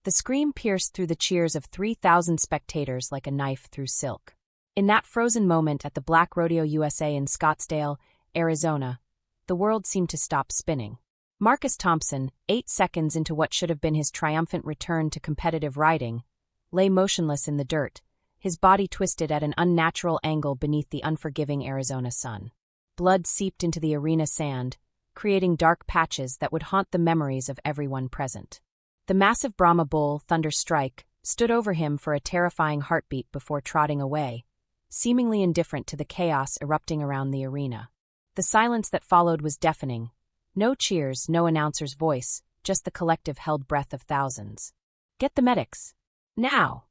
The scream pierced through the cheers of 3,000 spectators like a knife through silk. In that frozen moment at the Black Rodeo USA in Scottsdale, Arizona, the world seemed to stop spinning. Marcus Thompson, 8 seconds into what should have been his triumphant return to competitive riding, lay motionless in the dirt, his body twisted at an unnatural angle beneath the unforgiving Arizona sun. Blood seeped into the arena sand, creating dark patches that would haunt the memories of everyone present. The massive Brahma bull, Thunder Strike, stood over him for a terrifying heartbeat before trotting away, seemingly indifferent to the chaos erupting around the arena. The silence that followed was deafening. No cheers, no announcer's voice, just the collective held breath of thousands. "Get the medics! Now!"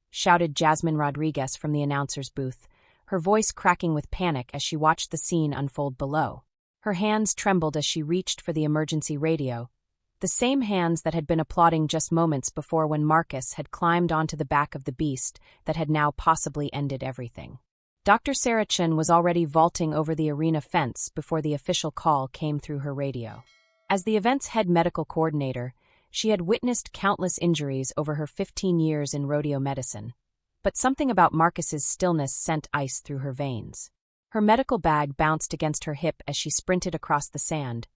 shouted Jasmine Rodriguez from the announcer's booth, her voice cracking with panic as she watched the scene unfold below. Her hands trembled as she reached for the emergency radio, the same hands that had been applauding just moments before when Marcus had climbed onto the back of the beast that had now possibly ended everything. Dr. Sarah Chen was already vaulting over the arena fence before the official call came through her radio. As the event's head medical coordinator, she had witnessed countless injuries over her 15 years in rodeo medicine, but something about Marcus's stillness sent ice through her veins. Her medical bag bounced against her hip as she sprinted across the sand,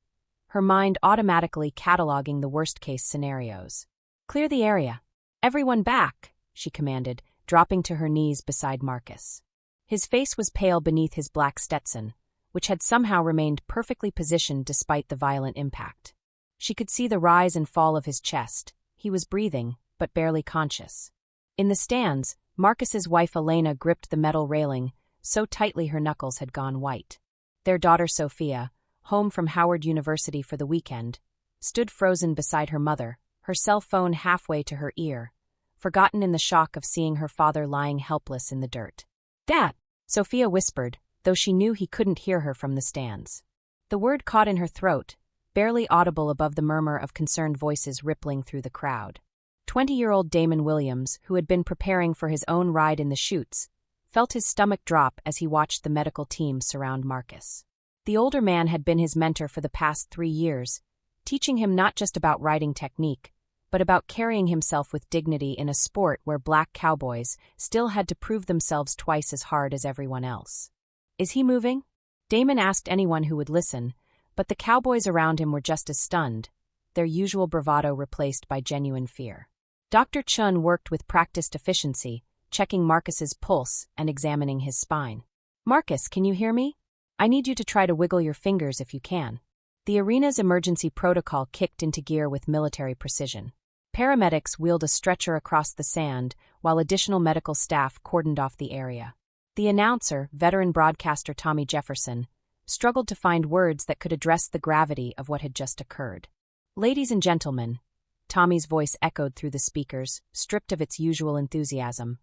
her mind automatically cataloging the worst-case scenarios. "Clear the area. Everyone back," she commanded, dropping to her knees beside Marcus. His face was pale beneath his black Stetson, which had somehow remained perfectly positioned despite the violent impact. She could see the rise and fall of his chest. He was breathing, but barely conscious. In the stands, Marcus's wife Elena gripped the metal railing so tightly her knuckles had gone white. Their daughter Sophia, home from Howard University for the weekend, stood frozen beside her mother, her cell phone halfway to her ear, forgotten in the shock of seeing her father lying helpless in the dirt. "Dad!" Sophia whispered, though she knew he couldn't hear her from the stands. The word caught in her throat, barely audible above the murmur of concerned voices rippling through the crowd. 20-year-old Damon Williams, who had been preparing for his own ride in the chutes, felt his stomach drop as he watched the medical team surround Marcus. The older man had been his mentor for the past 3 years, teaching him not just about riding technique, but about carrying himself with dignity in a sport where black cowboys still had to prove themselves twice as hard as everyone else. "Is he moving?" Damon asked anyone who would listen, but the cowboys around him were just as stunned, their usual bravado replaced by genuine fear. Dr. Chun worked with practiced efficiency, checking Marcus's pulse and examining his spine. "Marcus, can you hear me? I need you to try to wiggle your fingers if you can." The arena's emergency protocol kicked into gear with military precision. Paramedics wheeled a stretcher across the sand, while additional medical staff cordoned off the area. The announcer, veteran broadcaster Tommy Jefferson, struggled to find words that could address the gravity of what had just occurred. "Ladies and gentlemen," Tommy's voice echoed through the speakers, stripped of its usual enthusiasm,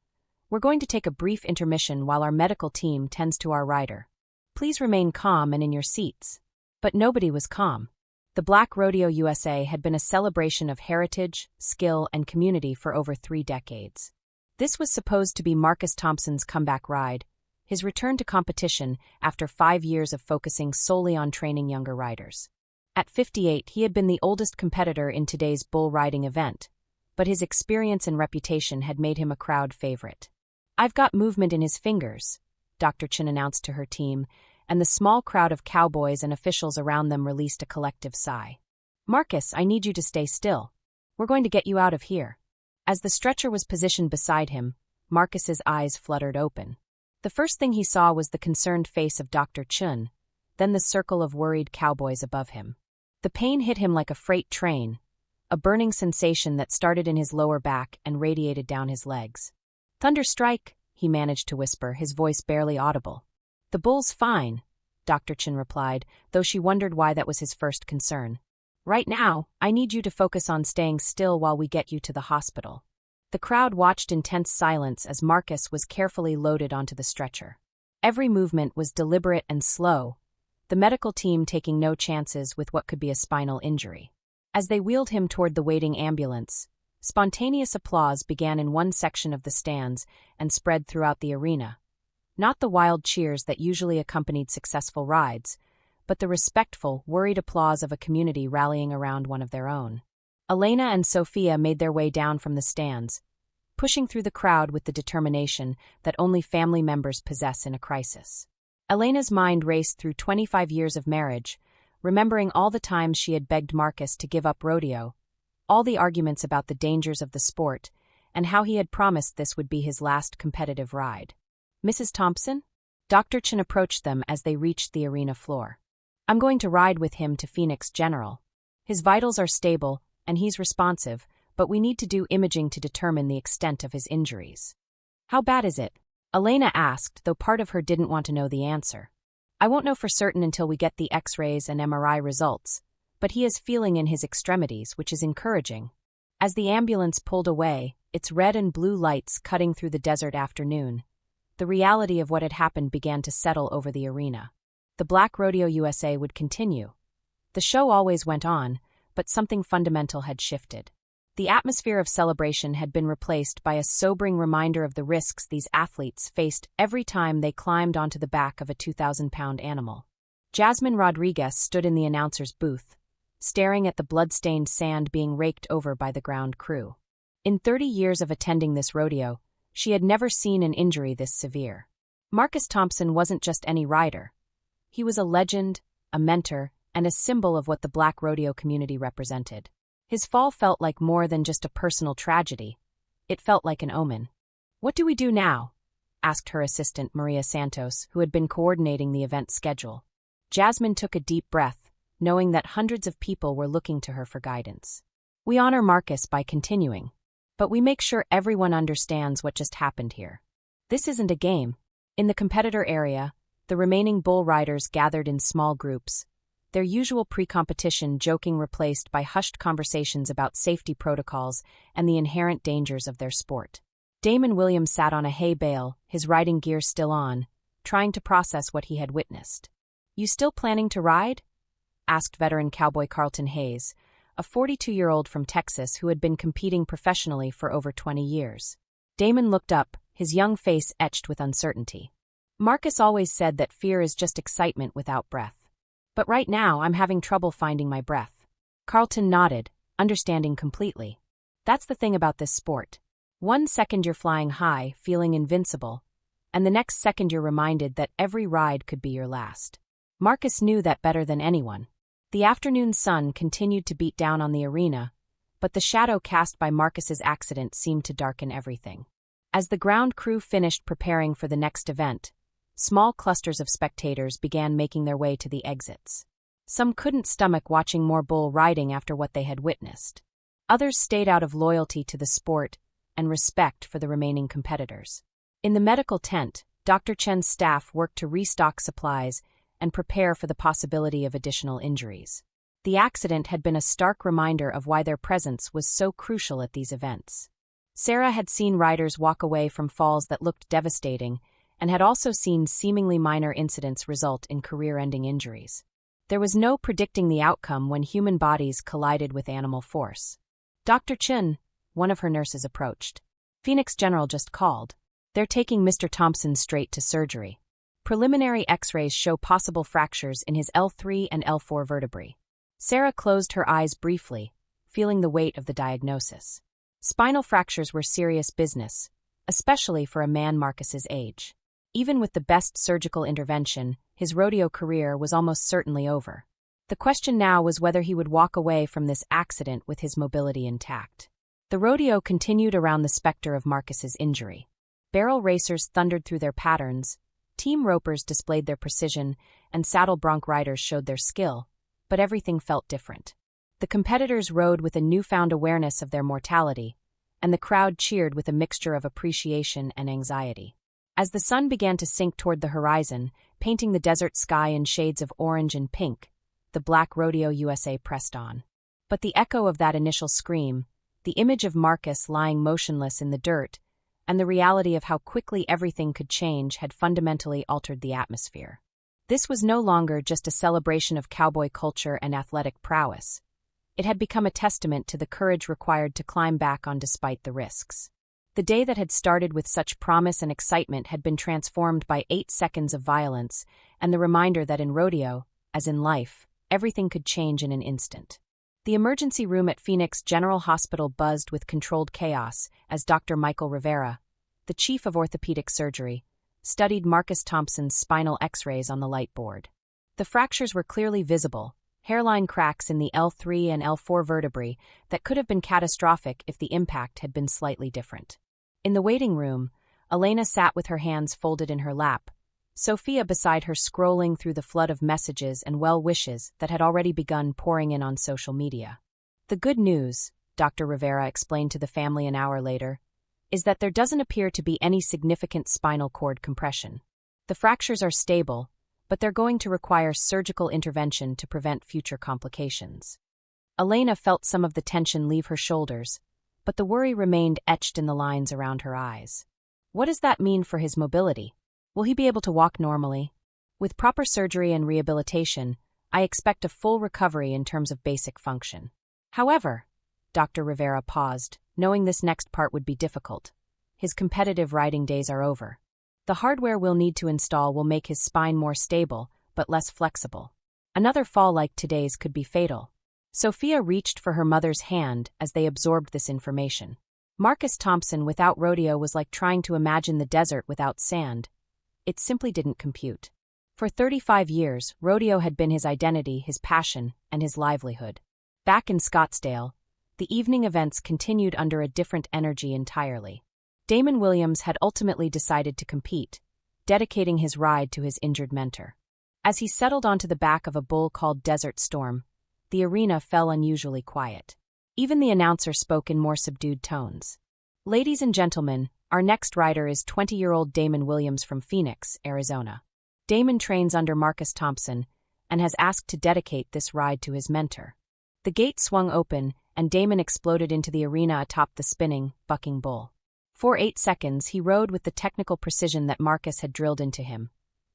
"we're going to take a brief intermission while our medical team tends to our rider. Please remain calm and in your seats." But nobody was calm. The Black Rodeo USA had been a celebration of heritage, skill, and community for over 3 decades. This was supposed to be Marcus Thompson's comeback ride, his return to competition after 5 years of focusing solely on training younger riders. At 58, he had been the oldest competitor in today's bull riding event, but his experience and reputation had made him a crowd favorite. "I've got movement in his fingers," Dr. Chin announced to her team, and the small crowd of cowboys and officials around them released a collective sigh. "Marcus, I need you to stay still. We're going to get you out of here." As the stretcher was positioned beside him, Marcus's eyes fluttered open. The first thing he saw was the concerned face of Dr. Chun, then the circle of worried cowboys above him. The pain hit him like a freight train, a burning sensation that started in his lower back and radiated down his legs. "Thunder Strike," he managed to whisper, his voice barely audible. "The bull's fine," Dr. Chin replied, though she wondered why that was his first concern. "Right now, I need you to focus on staying still while we get you to the hospital." The crowd watched in tense silence as Marcus was carefully loaded onto the stretcher. Every movement was deliberate and slow, the medical team taking no chances with what could be a spinal injury. As they wheeled him toward the waiting ambulance, spontaneous applause began in one section of the stands and spread throughout the arena. Not the wild cheers that usually accompanied successful rides, but the respectful, worried applause of a community rallying around one of their own. Elena and Sophia made their way down from the stands, pushing through the crowd with the determination that only family members possess in a crisis. Elena's mind raced through 25 years of marriage, remembering all the times she had begged Marcus to give up rodeo, all the arguments about the dangers of the sport, and how he had promised this would be his last competitive ride. "Mrs. Thompson?" Dr. Chen approached them as they reached the arena floor. "I'm going to ride with him to Phoenix General. His vitals are stable, and he's responsive, but we need to do imaging to determine the extent of his injuries." "How bad is it?" Elena asked, though part of her didn't want to know the answer. "I won't know for certain until we get the X-rays and MRI results, but he is feeling in his extremities, which is encouraging." As the ambulance pulled away, its red and blue lights cutting through the desert afternoon, the reality of what had happened began to settle over the arena. The Black Rodeo USA would continue. The show always went on, but something fundamental had shifted. The atmosphere of celebration had been replaced by a sobering reminder of the risks these athletes faced every time they climbed onto the back of a 2,000-pound animal. Jasmine Rodriguez stood in the announcer's booth, staring at the blood-stained sand being raked over by the ground crew. In 30 years of attending this rodeo, she had never seen an injury this severe. Marcus Thompson wasn't just any rider. He was a legend, a mentor, and a symbol of what the Black Rodeo community represented. His fall felt like more than just a personal tragedy. It felt like an omen. "What do we do now?" asked her assistant, Maria Santos, who had been coordinating the event schedule. Jasmine took a deep breath, knowing that hundreds of people were looking to her for guidance. "We honor Marcus by continuing, but we make sure everyone understands what just happened here. This isn't a game." In the competitor area, the remaining bull riders gathered in small groups, their usual pre-competition joking replaced by hushed conversations about safety protocols and the inherent dangers of their sport. Damon Williams sat on a hay bale, his riding gear still on, trying to process what he had witnessed. "You still planning to ride?" asked veteran cowboy Carlton Hayes, a 42-year-old from Texas who had been competing professionally for over 20 years. Damon looked up, his young face etched with uncertainty. "Marcus always said that fear is just excitement without breath. But right now I'm having trouble finding my breath." Carlton nodded, understanding completely. "That's the thing about this sport. One second you're flying high, feeling invincible, and the next second you're reminded that every ride could be your last." Marcus knew that better than anyone. The afternoon sun continued to beat down on the arena, but the shadow cast by Marcus's accident seemed to darken everything. As the ground crew finished preparing for the next event, small clusters of spectators began making their way to the exits. Some couldn't stomach watching more bull riding after what they had witnessed. Others stayed out of loyalty to the sport and respect for the remaining competitors. In the medical tent, Dr. Chen's staff worked to restock supplies and prepare for the possibility of additional injuries. The accident had been a stark reminder of why their presence was so crucial at these events. Sarah had seen riders walk away from falls that looked devastating, and had also seen seemingly minor incidents result in career-ending injuries. There was no predicting the outcome when human bodies collided with animal force. "Dr. Chen," one of her nurses approached. "Phoenix General just called. They're taking Mr. Thompson straight to surgery. Preliminary X-rays show possible fractures in his L3 and L4 vertebrae." Sarah closed her eyes briefly, feeling the weight of the diagnosis. Spinal fractures were serious business, especially for a man Marcus's age. Even with the best surgical intervention, his rodeo career was almost certainly over. The question now was whether he would walk away from this accident with his mobility intact. The rodeo continued around the specter of Marcus's injury. Barrel racers thundered through their patterns, team ropers displayed their precision, and saddle bronc riders showed their skill, but everything felt different. The competitors rode with a newfound awareness of their mortality, and the crowd cheered with a mixture of appreciation and anxiety. As the sun began to sink toward the horizon, painting the desert sky in shades of orange and pink, the Black Rodeo USA pressed on. But the echo of that initial scream, the image of Marcus lying motionless in the dirt, and the reality of how quickly everything could change had fundamentally altered the atmosphere. This was no longer just a celebration of cowboy culture and athletic prowess. It had become a testament to the courage required to climb back on despite the risks. The day that had started with such promise and excitement had been transformed by 8 seconds of violence, and the reminder that in rodeo, as in life, everything could change in an instant. The emergency room at Phoenix General Hospital buzzed with controlled chaos as Dr. Michael Rivera, the chief of orthopedic surgery, studied Marcus Thompson's spinal X-rays on the light board. The fractures were clearly visible, hairline cracks in the L3 and L4 vertebrae that could have been catastrophic if the impact had been slightly different. In the waiting room, Elena sat with her hands folded in her lap, Sophia beside her scrolling through the flood of messages and well-wishes that had already begun pouring in on social media. The good news, Dr. Rivera explained to the family an hour later, is that there doesn't appear to be any significant spinal cord compression. The fractures are stable, but they're going to require surgical intervention to prevent future complications. Elena felt some of the tension leave her shoulders, but the worry remained etched in the lines around her eyes. What does that mean for his mobility? Will he be able to walk normally? With proper surgery and rehabilitation, I expect a full recovery in terms of basic function. However, Dr. Rivera paused, knowing this next part would be difficult. His competitive riding days are over. The hardware we'll need to install will make his spine more stable, but less flexible. Another fall like today's could be fatal. Sophia reached for her mother's hand as they absorbed this information. Marcus Thompson without rodeo was like trying to imagine the desert without sand. It simply didn't compute. For 35 years, rodeo had been his identity, his passion, and his livelihood. Back in Scottsdale, the evening events continued under a different energy entirely. Damon Williams had ultimately decided to compete, dedicating his ride to his injured mentor. As he settled onto the back of a bull called Desert Storm, the arena fell unusually quiet. Even the announcer spoke in more subdued tones. Ladies and gentlemen, our next rider is 20-year-old Damon Williams from Phoenix, Arizona. Damon trains under Marcus Thompson and has asked to dedicate this ride to his mentor. The gate swung open, and Damon exploded into the arena atop the spinning, bucking bull. For 8 seconds, he rode with the technical precision that Marcus had drilled into him.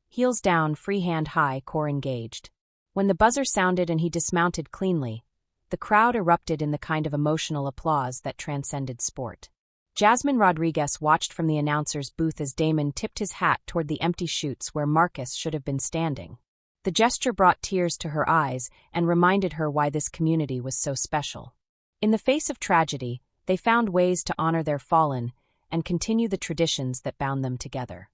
Heels down, free hand high, core engaged. When the buzzer sounded and he dismounted cleanly, the crowd erupted in the kind of emotional applause that transcended sport. Jasmine Rodriguez watched from the announcer's booth as Damon tipped his hat toward the empty chutes where Marcus should have been standing. The gesture brought tears to her eyes and reminded her why this community was so special. In the face of tragedy, they found ways to honor their fallen and continue the traditions that bound them together.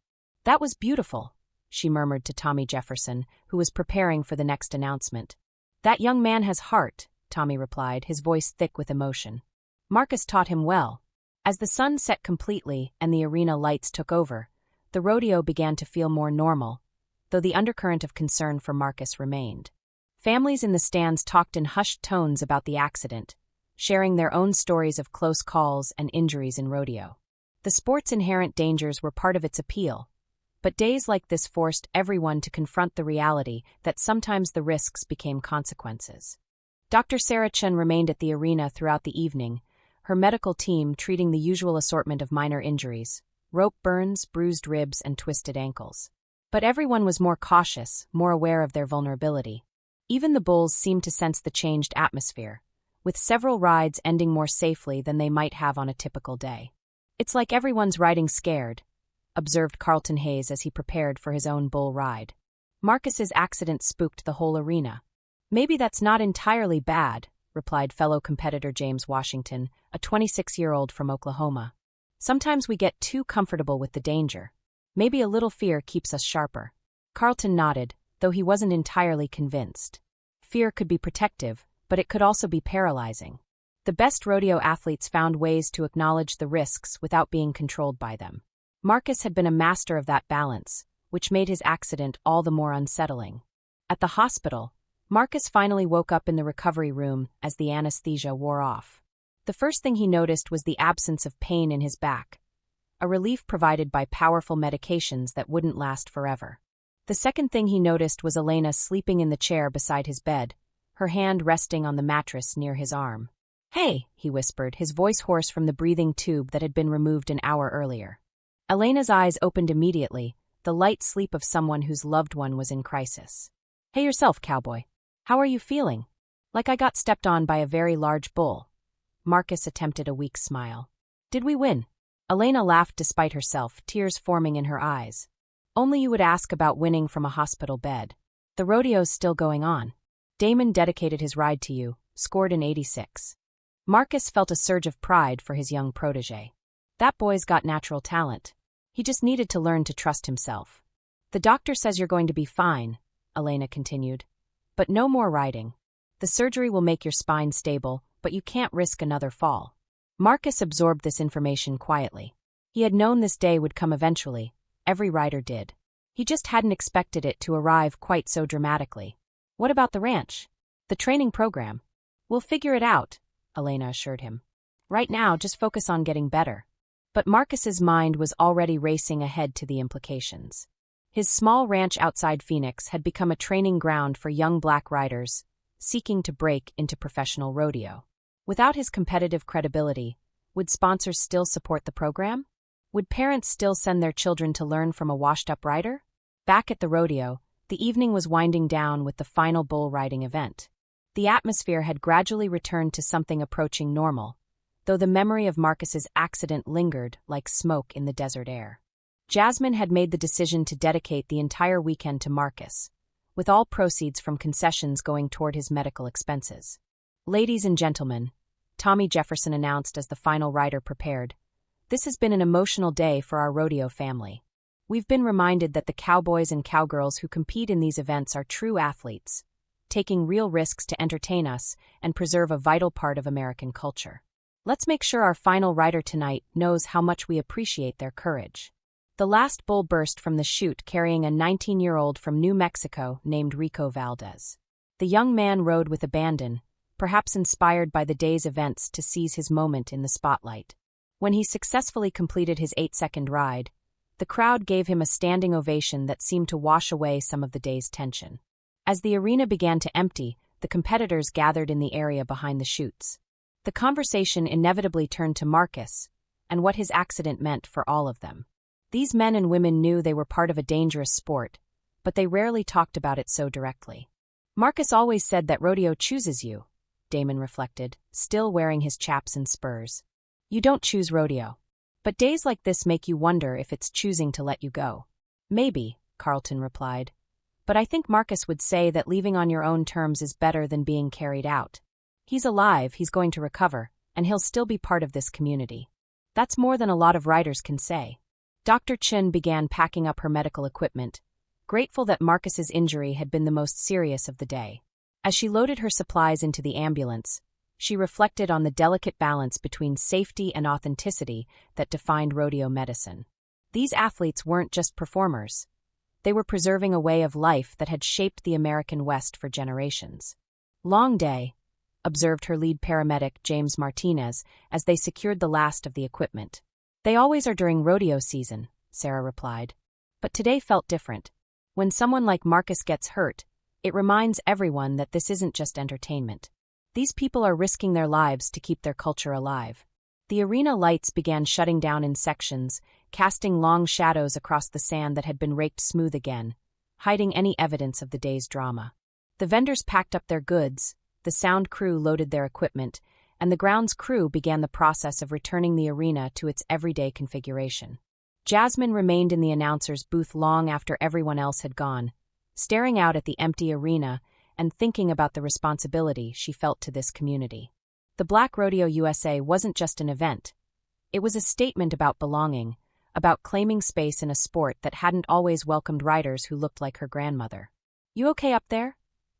"That was beautiful," she murmured to Tommy Jefferson, who was preparing for the next announcement. "That young man has heart," Tommy replied, his voice thick with emotion. "Marcus taught him well." As the sun set completely and the arena lights took over, the rodeo began to feel more normal, though the undercurrent of concern for Marcus remained. Families in the stands talked in hushed tones about the accident, sharing their own stories of close calls and injuries in rodeo. The sport's inherent dangers were part of its appeal, but days like this forced everyone to confront the reality that sometimes the risks became consequences. Dr. Sarah Chen remained at the arena throughout the evening, her medical team treating the usual assortment of minor injuries: rope burns, bruised ribs, and twisted ankles. But everyone was more cautious, more aware of their vulnerability. Even the bulls seemed to sense the changed atmosphere, with several rides ending more safely than they might have on a typical day. "It's like everyone's riding scared," observed Carlton Hayes as he prepared for his own bull ride. Marcus's accident spooked the whole arena. "Maybe that's not entirely bad," replied fellow competitor James Washington, a 26-year-old from Oklahoma. "Sometimes we get too comfortable with the danger. Maybe a little fear keeps us sharper." Carlton nodded, though he wasn't entirely convinced. Fear could be protective, but it could also be paralyzing. The best rodeo athletes found ways to acknowledge the risks without being controlled by them. Marcus had been a master of that balance, which made his accident all the more unsettling. At the hospital, Marcus finally woke up in the recovery room as the anesthesia wore off. The first thing he noticed was the absence of pain in his back, a relief provided by powerful medications that wouldn't last forever. The second thing he noticed was Elena sleeping in the chair beside his bed, her hand resting on the mattress near his arm. "Hey," he whispered, his voice hoarse from the breathing tube that had been removed an hour earlier. Elena's eyes opened immediately, the light sleep of someone whose loved one was in crisis. "Hey yourself, cowboy. How are you feeling?" "Like I got stepped on by a very large bull." Marcus attempted a weak smile. "Did we win?" Elena laughed despite herself, tears forming in her eyes. "Only you would ask about winning from a hospital bed. The rodeo's still going on. Damon dedicated his ride to you, scored in 86. Marcus felt a surge of pride for his young protege. That boy's got natural talent. He just needed to learn to trust himself. The doctor says you're going to be fine, Elena continued. But no more riding. The surgery will make your spine stable, but you can't risk another fall. Marcus absorbed this information quietly. He had known this day would come eventually. Every rider did. He just hadn't expected it to arrive quite so dramatically. What about the ranch? The training program? We'll figure it out, Elena assured him. Right now, just focus on getting better. But Marcus's mind was already racing ahead to the implications. His small ranch outside Phoenix had become a training ground for young black riders seeking to break into professional rodeo. Without his competitive credibility, would sponsors still support the program? Would parents still send their children to learn from a washed-up rider? Back at the rodeo, the evening was winding down with the final bull riding event. The atmosphere had gradually returned to something approaching normal, though the memory of Marcus's accident lingered like smoke in the desert air. Jasmine had made the decision to dedicate the entire weekend to Marcus, with all proceeds from concessions going toward his medical expenses. Ladies and gentlemen, Tommy Jefferson announced as the final rider prepared, this has been an emotional day for our rodeo family. We've been reminded that the cowboys and cowgirls who compete in these events are true athletes, taking real risks to entertain us and preserve a vital part of American culture. Let's make sure our final rider tonight knows how much we appreciate their courage. The last bull burst from the chute carrying a 19-year-old from New Mexico named Rico Valdez. The young man rode with abandon, perhaps inspired by the day's events to seize his moment in the spotlight. When he successfully completed his 8-second ride, the crowd gave him a standing ovation that seemed to wash away some of the day's tension. As the arena began to empty, the competitors gathered in the area behind the chutes. The conversation inevitably turned to Marcus and what his accident meant for all of them. These men and women knew they were part of a dangerous sport, but they rarely talked about it so directly. Marcus always said that rodeo chooses you, Damon reflected, still wearing his chaps and spurs. You don't choose rodeo. But days like this make you wonder if it's choosing to let you go. Maybe, Carlton replied. But I think Marcus would say that leaving on your own terms is better than being carried out. He's alive, he's going to recover, and he'll still be part of this community. That's more than a lot of riders can say. Dr. Chin began packing up her medical equipment, grateful that Marcus's injury had been the most serious of the day. As she loaded her supplies into the ambulance, she reflected on the delicate balance between safety and authenticity that defined rodeo medicine. These athletes weren't just performers. They were preserving a way of life that had shaped the American West for generations. Long day, observed her lead paramedic, James Martinez, as they secured the last of the equipment. They always are during rodeo season, Sarah replied. But today felt different. When someone like Marcus gets hurt, it reminds everyone that this isn't just entertainment. These people are risking their lives to keep their culture alive. The arena lights began shutting down in sections, casting long shadows across the sand that had been raked smooth again, hiding any evidence of the day's drama. The vendors packed up their goods, the sound crew loaded their equipment, and the grounds crew began the process of returning the arena to its everyday configuration. Jasmine remained in the announcer's booth long after everyone else had gone, staring out at the empty arena and thinking about the responsibility she felt to this community. The Black Rodeo USA wasn't just an event. It was a statement about belonging, about claiming space in a sport that hadn't always welcomed riders who looked like her grandmother. "You okay up there?"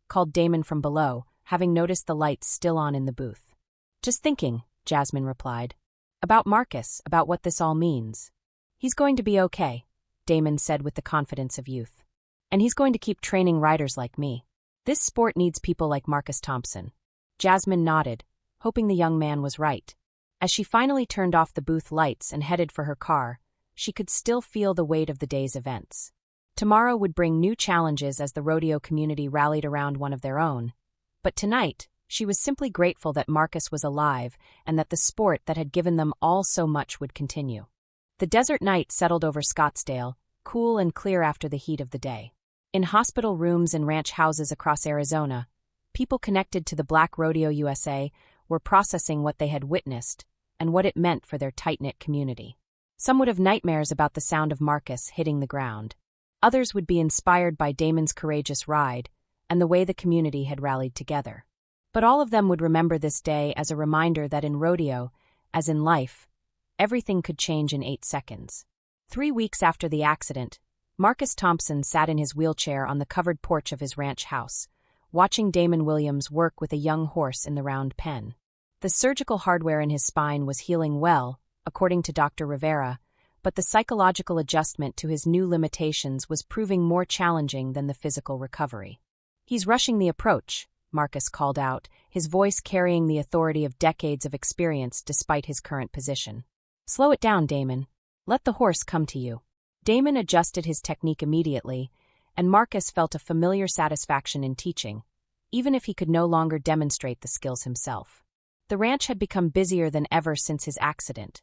called Damon from below, having noticed the lights still on in the booth. "Just thinking," Jasmine replied. "About Marcus, about what this all means." "He's going to be okay," Damon said with the confidence of youth. "And he's going to keep training riders like me. This sport needs people like Marcus Thompson." Jasmine nodded, hoping the young man was right. As she finally turned off the booth lights and headed for her car, she could still feel the weight of the day's events. Tomorrow would bring new challenges as the rodeo community rallied around one of their own. But tonight, she was simply grateful that Marcus was alive and that the sport that had given them all so much would continue. The desert night settled over Scottsdale, cool and clear after the heat of the day. In hospital rooms and ranch houses across Arizona, people connected to the Black Rodeo USA were processing what they had witnessed and what it meant for their tight-knit community. Some would have nightmares about the sound of Marcus hitting the ground. Others would be inspired by Damon's courageous ride and the way the community had rallied together. But all of them would remember this day as a reminder that in rodeo, as in life, everything could change in 8 seconds. 3 weeks after the accident, Marcus Thompson sat in his wheelchair on the covered porch of his ranch house, watching Damon Williams work with a young horse in the round pen. The surgical hardware in his spine was healing well, according to Dr. Rivera, but the psychological adjustment to his new limitations was proving more challenging than the physical recovery. "He's rushing the approach," Marcus called out, his voice carrying the authority of decades of experience despite his current position. "Slow it down, Damon. Let the horse come to you." Damon adjusted his technique immediately, and Marcus felt a familiar satisfaction in teaching, even if he could no longer demonstrate the skills himself. The ranch had become busier than ever since his accident,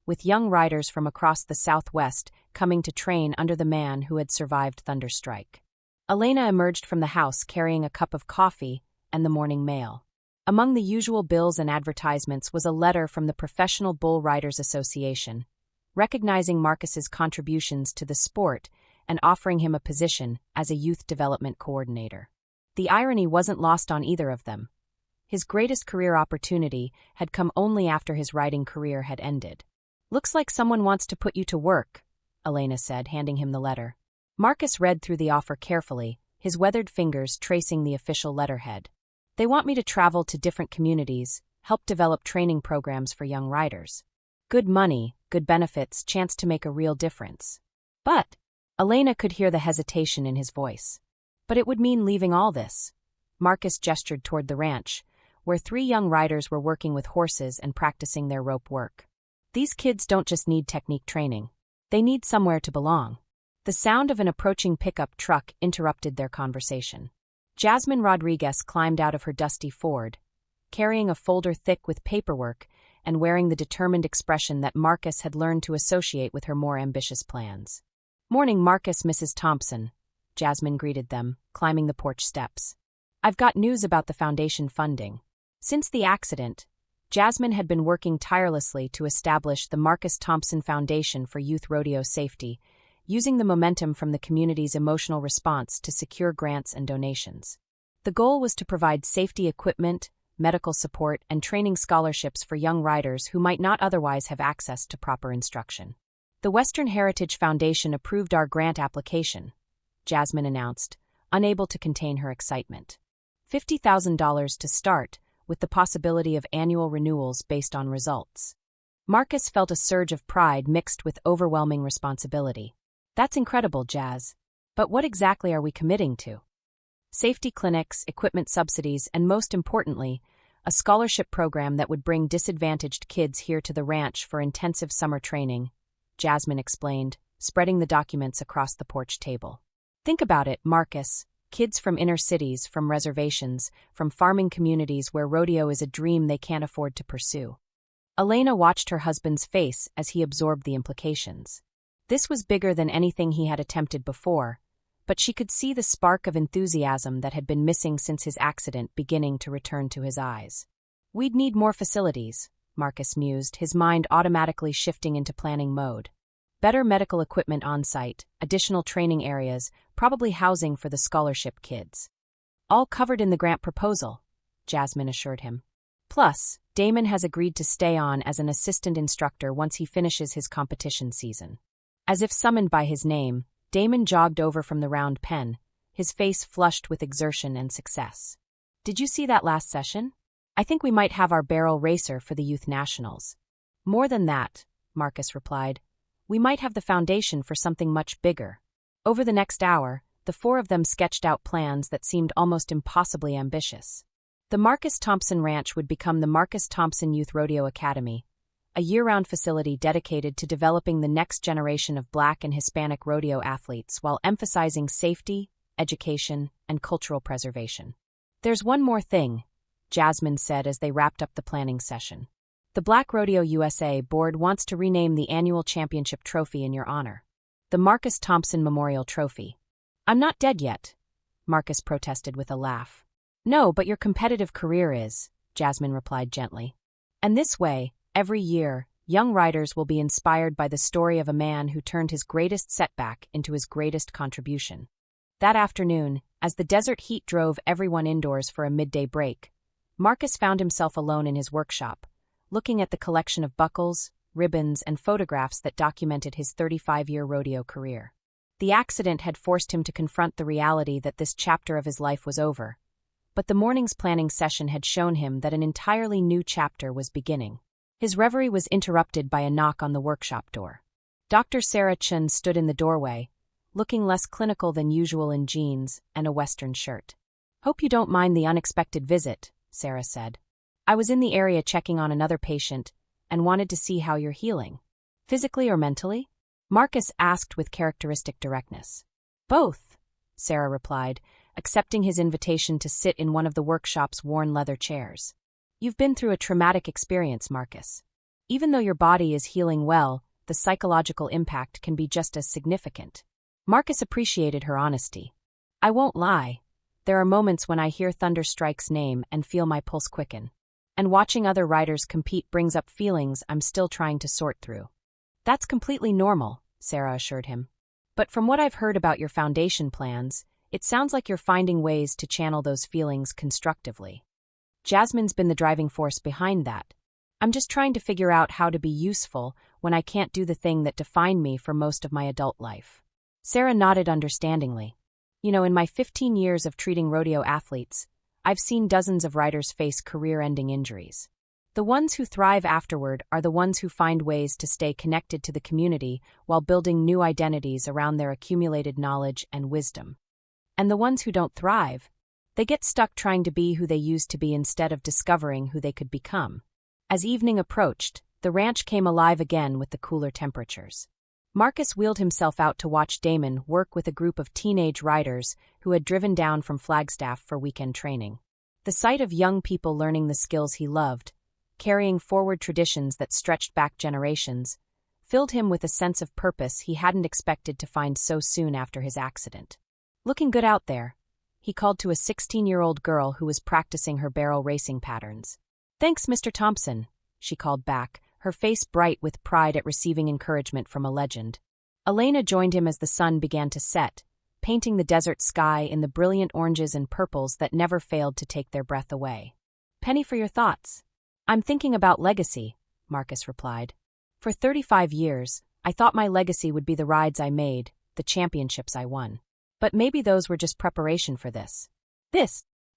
with young riders from across the Southwest coming to train under the man who had survived Thunderstrike. Elena emerged from the house carrying a cup of coffee and the morning mail. Among the usual bills and advertisements was a letter from the Professional Bull Riders Association, recognizing Marcus's contributions to the sport and offering him a position as a youth development coordinator. The irony wasn't lost on either of them. His greatest career opportunity had come only after his riding career had ended. "Looks like someone wants to put you to work," Elena said, handing him the letter. Marcus read through the offer carefully, his weathered fingers tracing the official letterhead. "They want me to travel to different communities, help develop training programs for young riders. Good money, good benefits, chance to make a real difference." But Elena could hear the hesitation in his voice. "But it would mean leaving all this." Marcus gestured toward the ranch, where 3 young riders were working with horses and practicing their rope work. "These kids don't just need technique training. They need somewhere to belong." The sound of an approaching pickup truck interrupted their conversation. Jasmine Rodriguez climbed out of her dusty Ford, carrying a folder thick with paperwork and wearing the determined expression that Marcus had learned to associate with her more ambitious plans. "Morning, Marcus, Mrs. Thompson," Jasmine greeted them, climbing the porch steps. "I've got news about the foundation funding." Since the accident, Jasmine had been working tirelessly to establish the Marcus Thompson Foundation for Youth Rodeo Safety, using the momentum from the community's emotional response to secure grants and donations. The goal was to provide safety equipment, medical support, and training scholarships for young riders who might not otherwise have access to proper instruction. "The Western Heritage Foundation approved our grant application," Jasmine announced, unable to contain her excitement. $50,000 to start, with the possibility of annual renewals based on results. Marcus felt a surge of pride mixed with overwhelming responsibility. "That's incredible, Jazz. But what exactly are we committing to?" "Safety clinics, equipment subsidies, and most importantly, a scholarship program that would bring disadvantaged kids here to the ranch for intensive summer training," Jasmine explained, spreading the documents across the porch table. "Think about it, Marcus. Kids from inner cities, from reservations, from farming communities where rodeo is a dream they can't afford to pursue." Elena watched her husband's face as he absorbed the implications. This was bigger than anything he had attempted before, but she could see the spark of enthusiasm that had been missing since his accident beginning to return to his eyes. "We'd need more facilities," Marcus mused, his mind automatically shifting into planning mode. "Better medical equipment on site, additional training areas, probably housing for the scholarship kids." "All covered in the grant proposal," Jasmine assured him. "Plus, Damon has agreed to stay on as an assistant instructor once he finishes his competition season." As if summoned by his name, Damon jogged over from the round pen, his face flushed with exertion and success. "Did you see that last session? I think we might have our barrel racer for the Youth Nationals." "More than that," Marcus replied. "We might have the foundation for something much bigger." Over the next hour, the 4 of them sketched out plans that seemed almost impossibly ambitious. The Marcus Thompson Ranch would become the Marcus Thompson Youth Rodeo Academy, a year-round facility dedicated to developing the next generation of Black and Hispanic rodeo athletes while emphasizing safety, education, and cultural preservation. "There's one more thing," Jasmine said as they wrapped up the planning session. "The Black Rodeo USA board wants to rename the annual championship trophy in your honor. The Marcus Thompson Memorial Trophy." "I'm not dead yet," Marcus protested with a laugh. "No, but your competitive career is," Jasmine replied gently. "And this way, every year, young riders will be inspired by the story of a man who turned his greatest setback into his greatest contribution." That afternoon, as the desert heat drove everyone indoors for a midday break, Marcus found himself alone in his workshop, looking at the collection of buckles, ribbons, and photographs that documented his 35-year rodeo career. The accident had forced him to confront the reality that this chapter of his life was over, but the morning's planning session had shown him that an entirely new chapter was beginning. His reverie was interrupted by a knock on the workshop door. Dr. Sarah Chun stood in the doorway, looking less clinical than usual in jeans and a Western shirt. "Hope you don't mind the unexpected visit," Sarah said. "I was in the area checking on another patient and wanted to see how you're healing. Physically or mentally?" Marcus asked with characteristic directness. "Both," Sarah replied, accepting his invitation to sit in one of the workshop's worn leather chairs. "You've been through a traumatic experience, Marcus. Even though your body is healing well, the psychological impact can be just as significant." Marcus appreciated her honesty. "I won't lie. There are moments when I hear Thunderstrike's name and feel my pulse quicken. And watching other riders compete brings up feelings I'm still trying to sort through." "That's completely normal," Sarah assured him. "But from what I've heard about your foundation plans, it sounds like you're finding ways to channel those feelings constructively." "Jasmine's been the driving force behind that. I'm just trying to figure out how to be useful when I can't do the thing that defined me for most of my adult life." Sarah nodded understandingly. "In my 15 years of treating rodeo athletes, I've seen dozens of riders face career-ending injuries. The ones who thrive afterward are the ones who find ways to stay connected to the community while building new identities around their accumulated knowledge and wisdom. And the ones who don't thrive, they get stuck trying to be who they used to be instead of discovering who they could become." As evening approached, the ranch came alive again with the cooler temperatures. Marcus wheeled himself out to watch Damon work with a group of teenage riders who had driven down from Flagstaff for weekend training. The sight of young people learning the skills he loved, carrying forward traditions that stretched back generations, filled him with a sense of purpose he hadn't expected to find so soon after his accident. "Looking good out there," he called to a 16-year-old girl who was practicing her barrel racing patterns. "Thanks, Mr. Thompson," she called back, her face bright with pride at receiving encouragement from a legend. Elena joined him as the sun began to set, painting the desert sky in the brilliant oranges and purples that never failed to take their breath away. "Penny for your thoughts." "I'm thinking about legacy," Marcus replied. "For 35 years, I thought my legacy would be the rides I made, the championships I won. But maybe those were just preparation for this.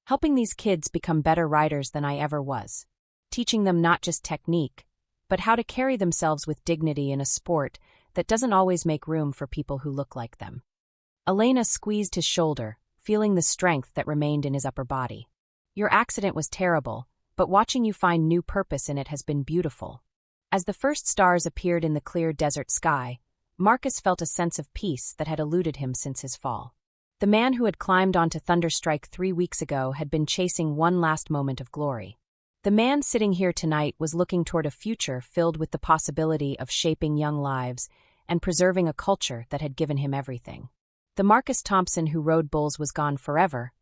Helping these kids become better riders than I ever was. Teaching them not just technique, but how to carry themselves with dignity in a sport that doesn't always make room for people who look like them." Elena squeezed his shoulder, feeling the strength that remained in his upper body. "Your accident was terrible, but watching you find new purpose in it has been beautiful." As the first stars appeared in the clear desert sky, Marcus felt a sense of peace that had eluded him since his fall. The man who had climbed onto Thunderstrike 3 weeks ago had been chasing one last moment of glory. The man sitting here tonight was looking toward a future filled with the possibility of shaping young lives and preserving a culture that had given him everything. The Marcus Thompson who rode bulls was gone forever,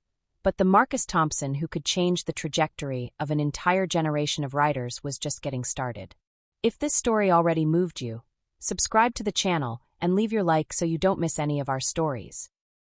but the Marcus Thompson who could change the trajectory of an entire generation of riders was just getting started. If this story already moved you, subscribe to the channel and leave your like so you don't miss any of our stories.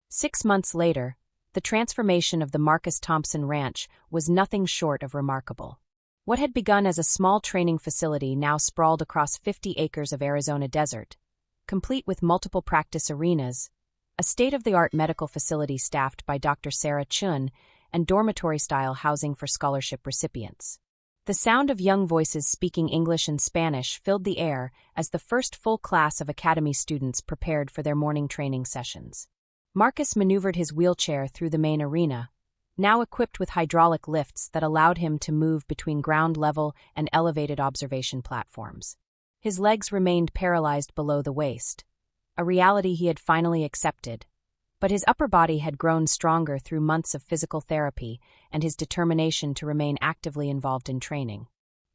6 months later, the transformation of the Marcus Thompson Ranch was nothing short of remarkable. What had begun as a small training facility now sprawled across 50 acres of Arizona desert, complete with multiple practice arenas, a state-of-the-art medical facility staffed by Dr. Sarah Chun, and dormitory-style housing for scholarship recipients. The sound of young voices speaking English and Spanish filled the air as the first full class of academy students prepared for their morning training sessions. Marcus maneuvered his wheelchair through the main arena, now equipped with hydraulic lifts that allowed him to move between ground-level and elevated observation platforms. His legs remained paralyzed below the waist, a reality he had finally accepted, but his upper body had grown stronger through months of physical therapy and his determination to remain actively involved in training.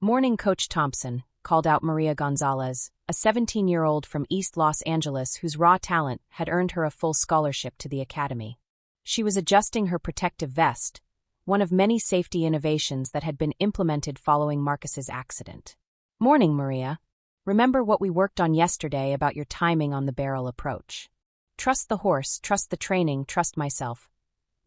Morning Coach Thompson called out Maria Gonzalez, a 17-year-old from East Los Angeles whose raw talent had earned her a full scholarship to the academy. She was adjusting her protective vest, one of many safety innovations that had been implemented following Marcus's accident. "Morning, Maria. Remember what we worked on yesterday about your timing on the barrel approach. Trust the horse, trust the training, trust myself."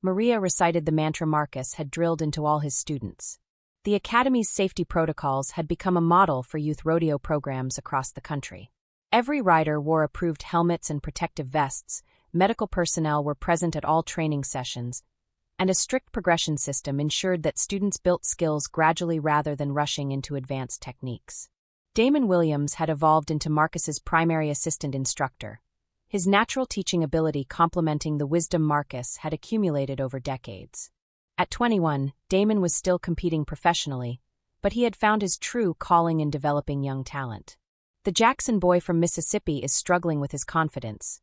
Maria recited the mantra Marcus had drilled into all his students. The Academy's safety protocols had become a model for youth rodeo programs across the country. Every rider wore approved helmets and protective vests, medical personnel were present at all training sessions, and a strict progression system ensured that students built skills gradually rather than rushing into advanced techniques. Damon Williams had evolved into Marcus's primary assistant instructor, his natural teaching ability complementing the wisdom Marcus had accumulated over decades. At 21, Damon was still competing professionally, but he had found his true calling in developing young talent. The Jackson boy from Mississippi is struggling with his confidence,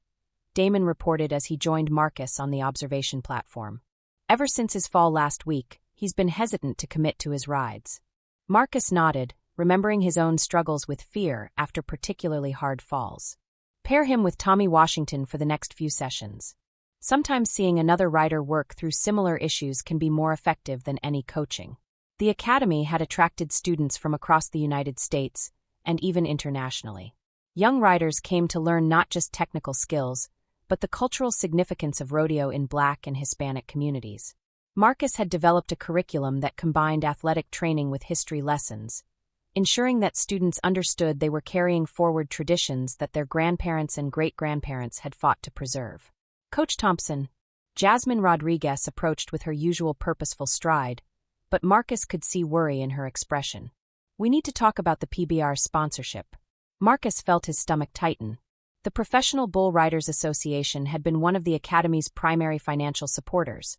Damon reported as he joined Marcus on the observation platform. Ever since his fall last week, he's been hesitant to commit to his rides. Marcus nodded, remembering his own struggles with fear after particularly hard falls. Pair him with Tommy Washington for the next few sessions. Sometimes seeing another rider work through similar issues can be more effective than any coaching. The Academy had attracted students from across the United States and even internationally. Young riders came to learn not just technical skills, but the cultural significance of rodeo in Black and Hispanic communities. Marcus had developed a curriculum that combined athletic training with history lessons, ensuring that students understood they were carrying forward traditions that their grandparents and great-grandparents had fought to preserve. Coach Thompson, Jasmine Rodriguez approached with her usual purposeful stride, but Marcus could see worry in her expression. "We need to talk about the PBR sponsorship." Marcus felt his stomach tighten. The Professional Bull Riders Association had been one of the Academy's primary financial supporters,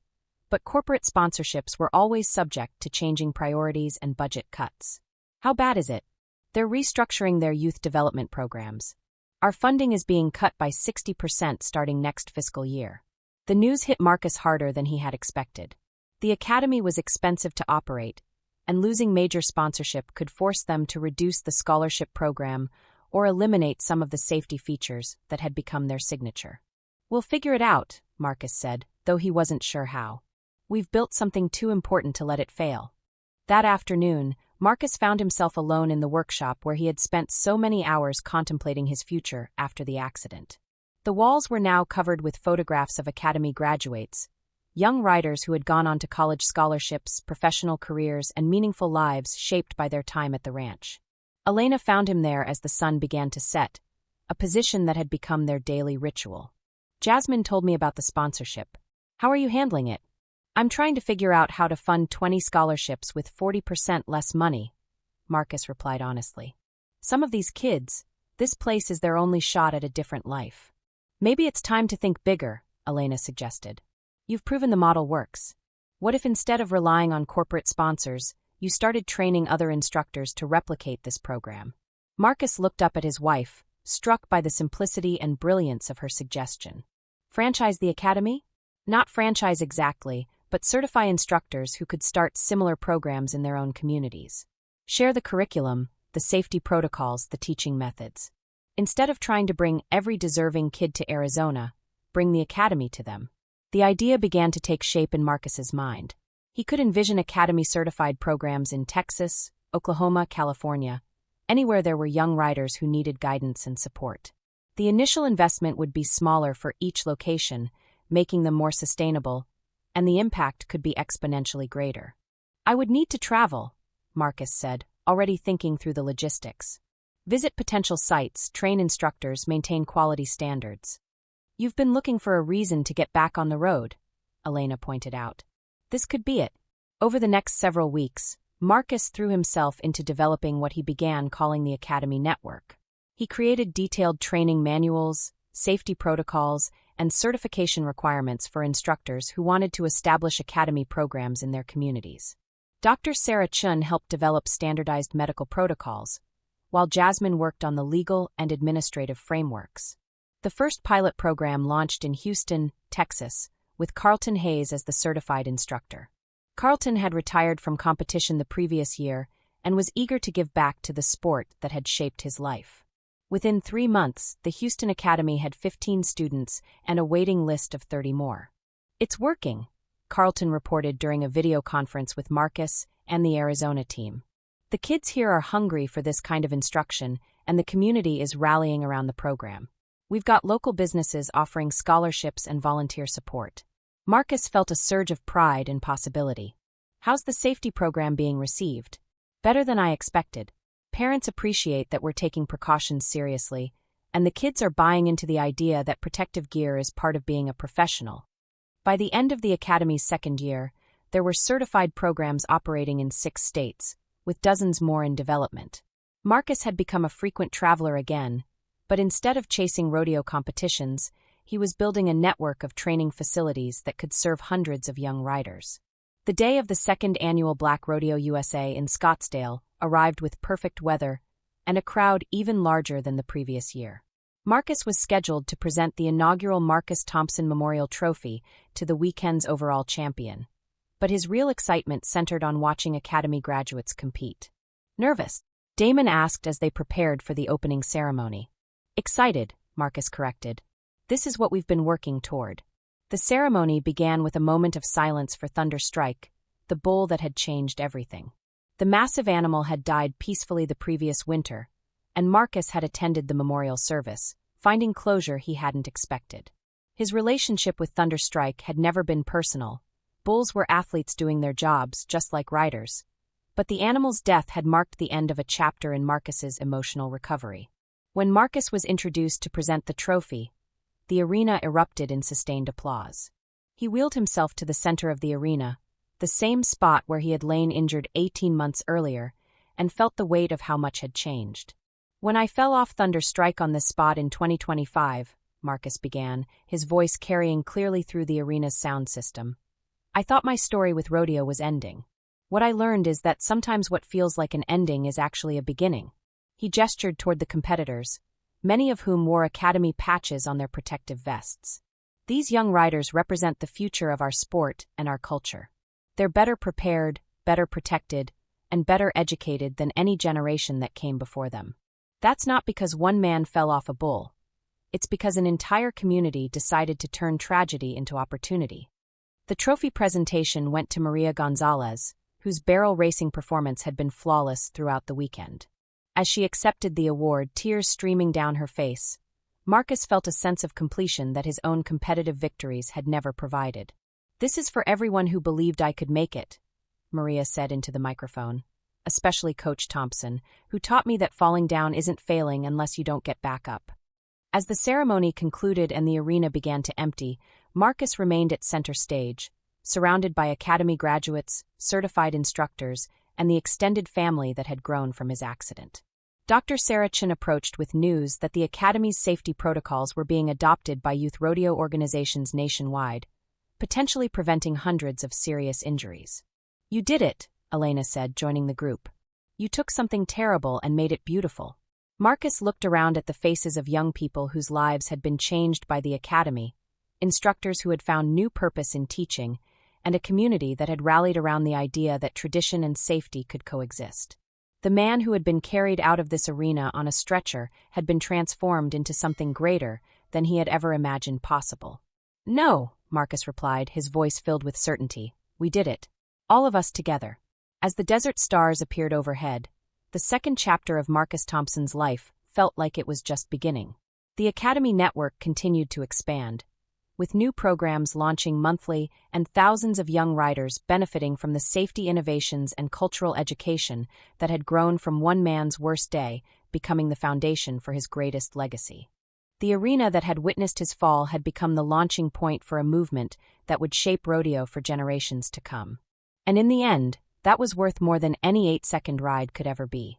but corporate sponsorships were always subject to changing priorities and budget cuts. "How bad is it?" "They're restructuring their youth development programs. Our funding is being cut by 60% starting next fiscal year." The news hit Marcus harder than he had expected. The Academy was expensive to operate, and losing major sponsorship could force them to reduce the scholarship program or eliminate some of the safety features that had become their signature. "We'll figure it out," Marcus said, though he wasn't sure how. "We've built something too important to let it fail." That afternoon, Marcus found himself alone in the workshop where he had spent so many hours contemplating his future after the accident. The walls were now covered with photographs of Academy graduates, young riders who had gone on to college scholarships, professional careers, and meaningful lives shaped by their time at the ranch. Elena found him there as the sun began to set, a position that had become their daily ritual. "Jasmine told me about the sponsorship. How are you handling it?" "I'm trying to figure out how to fund 20 scholarships with 40% less money," Marcus replied honestly. "Some of these kids, this place is their only shot at a different life." "Maybe it's time to think bigger," Elena suggested. "You've proven the model works. What if instead of relying on corporate sponsors, you started training other instructors to replicate this program?" Marcus looked up at his wife, struck by the simplicity and brilliance of her suggestion. "Franchise the Academy?" "Not franchise exactly, but certify instructors who could start similar programs in their own communities. Share the curriculum, the safety protocols, the teaching methods. Instead of trying to bring every deserving kid to Arizona, bring the Academy to them." The idea began to take shape in Marcus's mind. He could envision Academy-certified programs in Texas, Oklahoma, California, anywhere there were young riders who needed guidance and support. The initial investment would be smaller for each location, making them more sustainable, and the impact could be exponentially greater. "I would need to travel," Marcus said, already thinking through the logistics. "Visit potential sites, train instructors, maintain quality standards." "You've been looking for a reason to get back on the road," Elena pointed out. This could be it. Over the next several weeks, Marcus threw himself into developing what he began calling the Academy Network. He created detailed training manuals, safety protocols, and certification requirements for instructors who wanted to establish Academy programs in their communities. Dr. Sarah Chun helped develop standardized medical protocols, while Jasmine worked on the legal and administrative frameworks. The first pilot program launched in Houston, Texas, with Carlton Hayes as the certified instructor. Carlton had retired from competition the previous year and was eager to give back to the sport that had shaped his life. Within 3 months, the Houston Academy had 15 students and a waiting list of 30 more. "It's working," Carlton reported during a video conference with Marcus and the Arizona team. "The kids here are hungry for this kind of instruction, and the community is rallying around the program. We've got local businesses offering scholarships and volunteer support." Marcus felt a surge of pride and possibility. How's the safety program being received? Better than I expected. Parents appreciate that we're taking precautions seriously, and the kids are buying into the idea that protective gear is part of being a professional. By the end of the Academy's second year, there were certified programs operating in 6 states, with dozens more in development. Marcus had become a frequent traveler again, but instead of chasing rodeo competitions, he was building a network of training facilities that could serve hundreds of young riders. The day of the second annual Black Rodeo USA in Scottsdale arrived with perfect weather and a crowd even larger than the previous year. Marcus was scheduled to present the inaugural Marcus Thompson Memorial Trophy to the weekend's overall champion, but his real excitement centered on watching Academy graduates compete. Nervous? Damon asked as they prepared for the opening ceremony. Excited, Marcus corrected. This is what we've been working toward. The ceremony began with a moment of silence for Thunder Strike, the bull that had changed everything. The massive animal had died peacefully the previous winter, and Marcus had attended the memorial service, finding closure he hadn't expected. His relationship with Thunder Strike had never been personal. Bulls were athletes doing their jobs, just like riders. But the animal's death had marked the end of a chapter in Marcus's emotional recovery. When Marcus was introduced to present the trophy, the arena erupted in sustained applause. He wheeled himself to the center of the arena, the same spot where he had lain injured 18 months earlier, and felt the weight of how much had changed. When I fell off Thunder Strike on this spot in 2025, Marcus began, his voice carrying clearly through the arena's sound system, I thought my story with rodeo was ending. What I learned is that sometimes what feels like an ending is actually a beginning. He gestured toward the competitors, many of whom wore Academy patches on their protective vests. These young riders represent the future of our sport and our culture. They're better prepared, better protected, and better educated than any generation that came before them. That's not because one man fell off a bull. It's because an entire community decided to turn tragedy into opportunity. The trophy presentation went to Maria Gonzalez, whose barrel racing performance had been flawless throughout the weekend. As she accepted the award, tears streaming down her face, Marcus felt a sense of completion that his own competitive victories had never provided. This is for everyone who believed I could make it, Maria said into the microphone, especially Coach Thompson, who taught me that falling down isn't failing unless you don't get back up. As the ceremony concluded and the arena began to empty, Marcus remained at center stage, surrounded by Academy graduates, certified instructors, and the extended family that had grown from his accident. Dr. Sarah Chin approached with news that the Academy's safety protocols were being adopted by youth rodeo organizations nationwide, potentially preventing hundreds of serious injuries. You did it, Elena said, joining the group. You took something terrible and made it beautiful. Marcus looked around at the faces of young people whose lives had been changed by the Academy, instructors who had found new purpose in teaching, and a community that had rallied around the idea that tradition and safety could coexist. The man who had been carried out of this arena on a stretcher had been transformed into something greater than he had ever imagined possible. No, Marcus replied, his voice filled with certainty. We did it. All of us together. As the desert stars appeared overhead, the second chapter of Marcus Thompson's life felt like it was just beginning. The Academy network continued to expand, with new programs launching monthly and thousands of young riders benefiting from the safety innovations and cultural education that had grown from one man's worst day, becoming the foundation for his greatest legacy. The arena that had witnessed his fall had become the launching point for a movement that would shape rodeo for generations to come. And in the end, that was worth more than any 8-second ride could ever be.